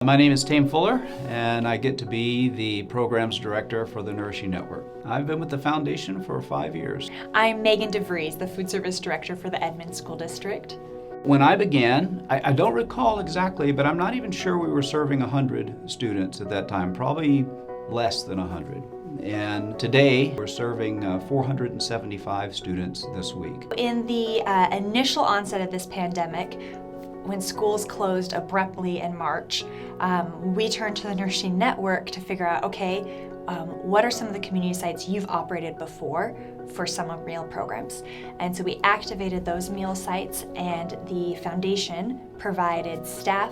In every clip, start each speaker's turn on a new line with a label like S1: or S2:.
S1: My name is Thame Fuller, and I get to be the Programs Director for the Nourishing Network. I've been with the foundation for 5 years.
S2: I'm Megan DeVries, the Food Service Director for the Edmonds School District.
S1: When I began, I don't recall exactly, but I'm not even sure we were serving 100 students at that time, probably less than 100. And today, we're serving 475 students this week.
S2: In the initial onset of this pandemic, when schools closed abruptly in March, we turned to the Nourishing Network to figure out, what are some of the community sites you've operated before for summer meal programs? And so we activated those meal sites, and the foundation provided staff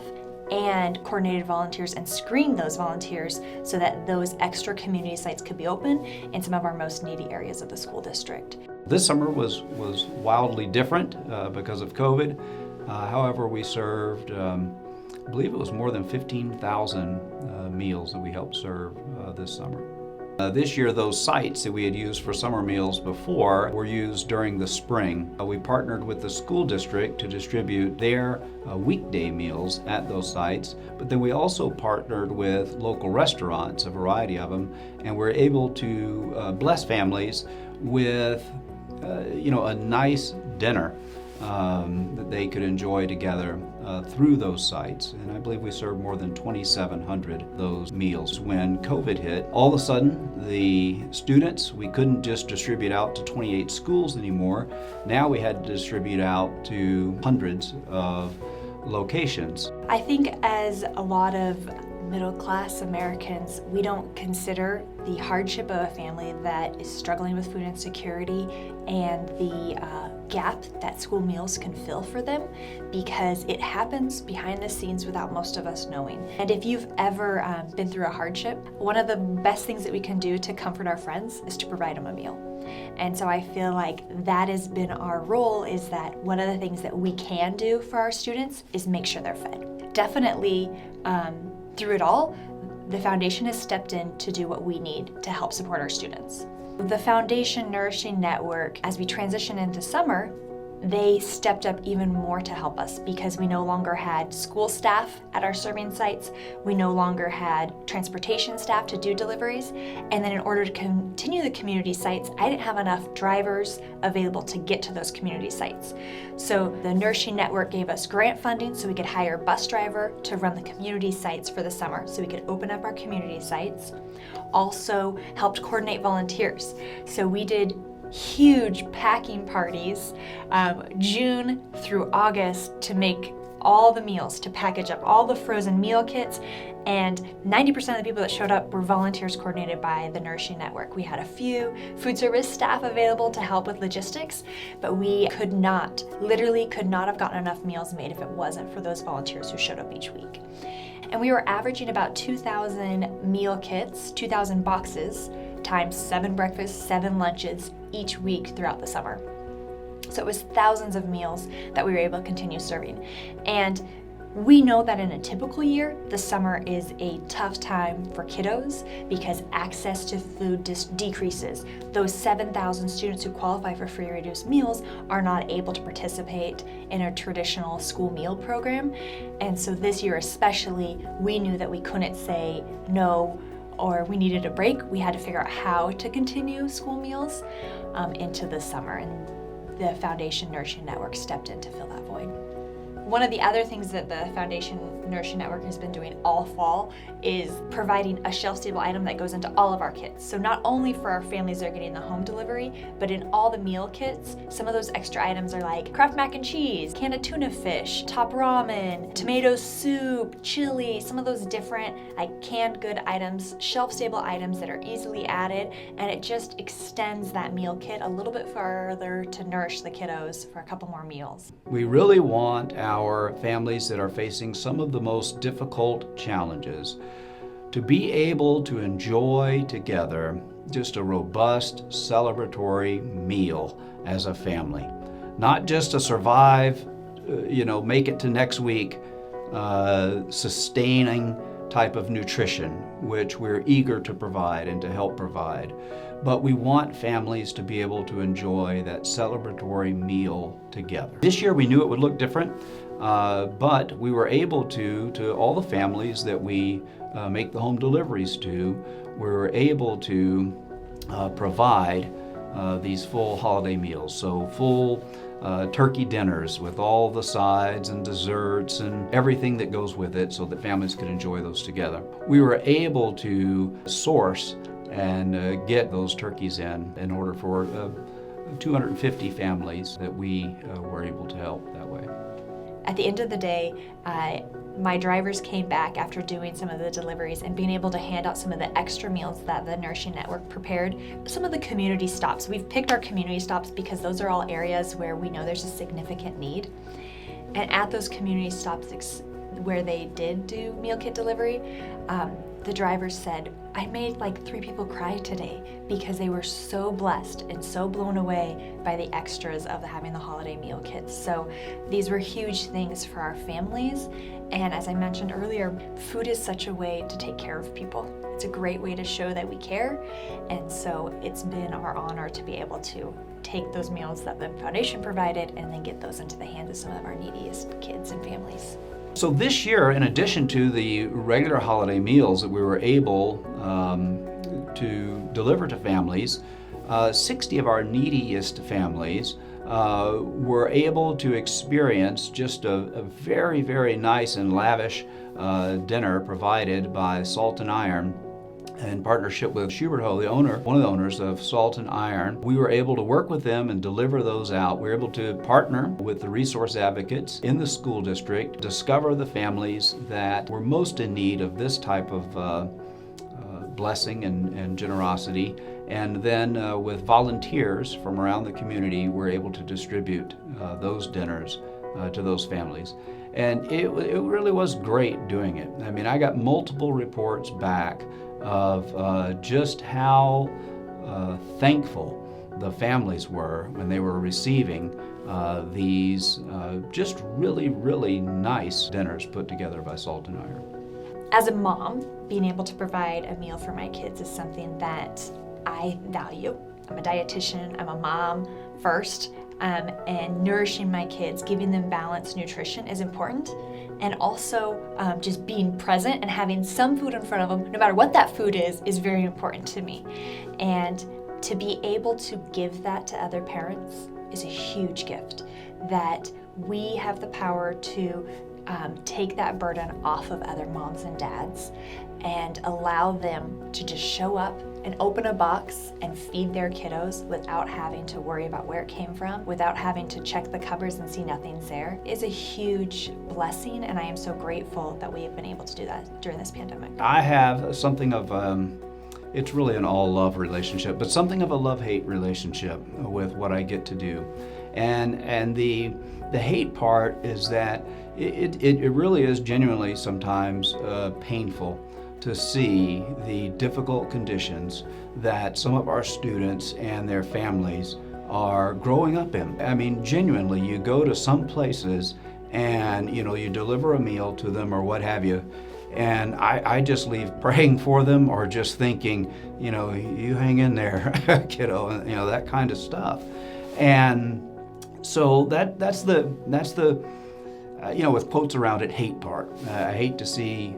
S2: and coordinated volunteers and screened those volunteers so that those extra community sites could be open in some of our most needy areas of the school district.
S1: This summer was wildly different because of COVID. However, we served, I believe it was more than 15,000 meals that we helped serve this summer. This year, those sites that we had used for summer meals before were used during the spring. We partnered with the school district to distribute their weekday meals at those sites, but then we also partnered with local restaurants, a variety of them, and we're able to bless families with a nice dinner that they could enjoy together through those sites. And I believe we served more than 2,700 of those meals. When COVID hit, all of a sudden the students, we couldn't just distribute out to 28 schools anymore. Now we had to distribute out to hundreds of locations.
S2: I think as a lot of middle-class Americans, we don't consider the hardship of a family that is struggling with food insecurity and the gap that school meals can fill for them, because it happens behind the scenes without most of us knowing. And if you've ever been through a hardship, one of the best things that we can do to comfort our friends is to provide them a meal. And so I feel like that has been our role, is that one of the things that we can do for our students is make sure they're fed. Definitely, through it all, the foundation has stepped in to do what we need to help support our students. The Foundation Nourishing Network, as we transition into summer, they stepped up even more to help us, because we no longer had school staff at our serving sites, we no longer had transportation staff to do deliveries, and then in order to continue the community sites, I didn't have enough drivers available to get to those community sites. So the Nourishing Network gave us grant funding so we could hire a bus driver to run the community sites for the summer, so we could open up our community sites. Also helped coordinate volunteers. So we did huge packing parties June through August to make all the meals, to package up all the frozen meal kits, and 90% of the people that showed up were volunteers coordinated by the Nourishing Network. We had a few food service staff available to help with logistics, but we literally could not have gotten enough meals made if it wasn't for those volunteers who showed up each week. And we were averaging about 2,000 meal kits, 2,000 boxes, times 7 breakfasts, 7 lunches each week throughout the summer. So it was thousands of meals that we were able to continue serving. And we know that in a typical year, the summer is a tough time for kiddos because access to food decreases. Those 7,000 students who qualify for free or reduced meals are not able to participate in a traditional school meal program. And so this year especially, we knew that we couldn't say no, or we needed a break. We had to figure out how to continue school meals into the summer, and the Foundation Nourishing Network stepped in to fill that void. One of the other things that the Foundation Nourishing Network has been doing all fall is providing a shelf-stable item that goes into all of our kits. So not only for our families that are getting the home delivery, but in all the meal kits, some of those extra items are like Kraft mac and cheese, can of tuna fish, top ramen, tomato soup, chili, some of those different canned good items, shelf-stable items that are easily added, and it just extends that meal kit a little bit further to nourish the kiddos for a couple more meals.
S1: We really want our families that are facing some of the most difficult challenges to be able to enjoy together just a robust celebratory meal as a family. Not just to survive, make it to next week, sustaining type of nutrition, which we're eager to provide and to help provide. But we want families to be able to enjoy that celebratory meal together. This year we knew it would look different. But we were able to all the families that we make the home deliveries to, we were able to provide these full holiday meals. So full turkey dinners with all the sides and desserts and everything that goes with it so that families could enjoy those together. We were able to source and get those turkeys in order for 250 families that we were able to help that way.
S2: At the end of the day, my drivers came back after doing some of the deliveries and being able to hand out some of the extra meals that the Nourishing Network prepared. Some of the community stops. We've picked our community stops because those are all areas where we know there's a significant need. And at those community stops where they did do meal kit delivery, the drivers said, I made like 3 people cry today because they were so blessed and so blown away by the extras of having the holiday meal kits. So these were huge things for our families. And as I mentioned earlier, food is such a way to take care of people. It's a great way to show that we care. And so it's been our honor to be able to take those meals that the foundation provided and then get those into the hands of some of our neediest kids and families.
S1: So this year, in addition to the regular holiday meals that we were able to deliver to families, 60 of our neediest families were able to experience just a very, very nice and lavish dinner provided by Salt and Iron in partnership with Schubert Ho, one of the owners of Salt and Iron. We were able to work with them and deliver those out. We were able to partner with the resource advocates in the school district, discover the families that were most in need of this type of blessing and generosity, and then with volunteers from around the community, we're able to distribute those dinners to those families. And it really was great doing it. I mean, I got multiple reports back of just how thankful the families were when they were receiving these just really, really nice dinners put together by Salt and Iron.
S2: As a mom, being able to provide a meal for my kids is something that I value. I'm a dietitian, I'm a mom first, and nourishing my kids, giving them balanced nutrition is important. And also just being present and having some food in front of them, no matter what that food is very important to me. And to be able to give that to other parents is a huge gift, that we have the power to take that burden off of other moms and dads and allow them to just show up and open a box and feed their kiddos without having to worry about where it came from, without having to check the cupboards and see nothing's there, is a huge blessing, and I am so grateful that we have been able to do that during this pandemic.
S1: I have something of, it's really an all-love relationship, but something of a love-hate relationship with what I get to do. And the hate part is that it really is genuinely sometimes painful to see the difficult conditions that some of our students and their families are growing up in. I mean, genuinely, you go to some places and, you deliver a meal to them or what have you, and I just leave praying for them or just thinking, you hang in there, kiddo, and, that kind of stuff. And so that's the with quotes around it, hate part. I hate to see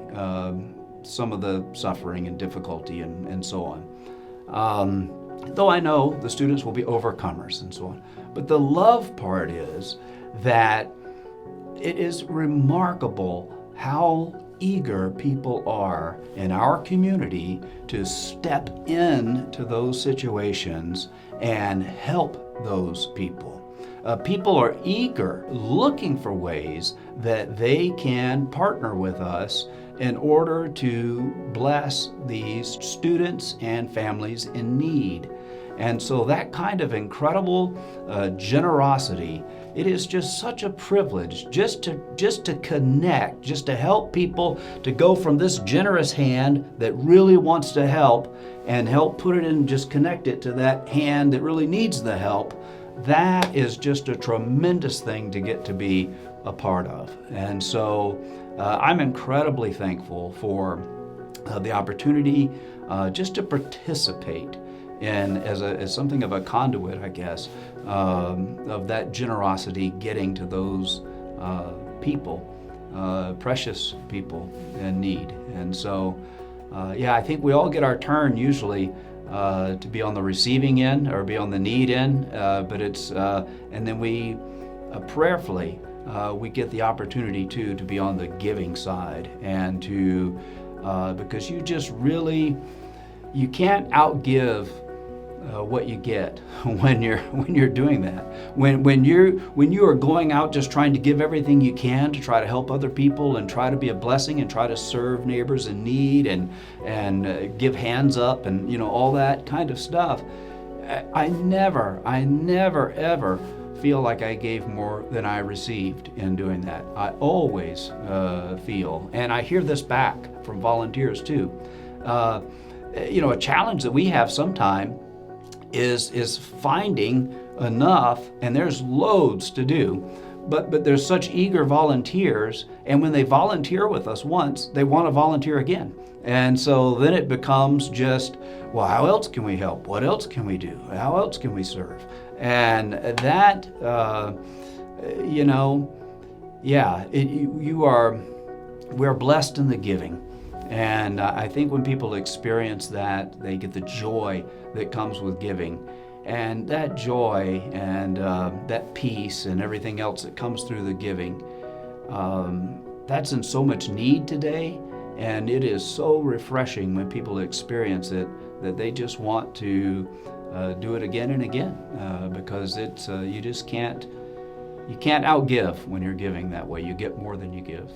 S1: some of the suffering and difficulty and so on. Though I know the students will be overcomers and so on. But the love part is that it is remarkable how eager people are in our community to step into those situations and help those people. People are eager, looking for ways that they can partner with us in order to bless these students and families in need. And so that kind of incredible generosity, it is just such a privilege just to connect, just to help people to go from this generous hand that really wants to help and help put it in, just connect it to that hand that really needs the help. That is just a tremendous thing to get to be a part of. And so I'm incredibly thankful for the opportunity just to participate in as something of a conduit, I guess, of that generosity getting to those people, precious people in need. And so, I think we all get our turn usually to be on the receiving end or be on the need end, but it's, and then we prayerfully, we get the opportunity to be on the giving side and to, because you just really, you can't outgive what you get when you're doing that. When you are going out just trying to give everything you can to try to help other people and try to be a blessing and try to serve neighbors in need and give hands up and all that kind of stuff. I never ever feel like I gave more than I received in doing that. I always feel, and I hear this back from volunteers too. A challenge that we have sometime is finding enough, and there's loads to do, but there's such eager volunteers, and when they volunteer with us once, they want to volunteer again. And so then it becomes just, well, how else can we help? What else can we do? How else can we serve? And that, we're blessed in the giving. And I think when people experience that, they get the joy that comes with giving. And that joy and that peace and everything else that comes through the giving, that's in so much need today. And it is so refreshing when people experience it that they just want to do it again and again, because it's you can't outgive when you're giving that way. You get more than you give.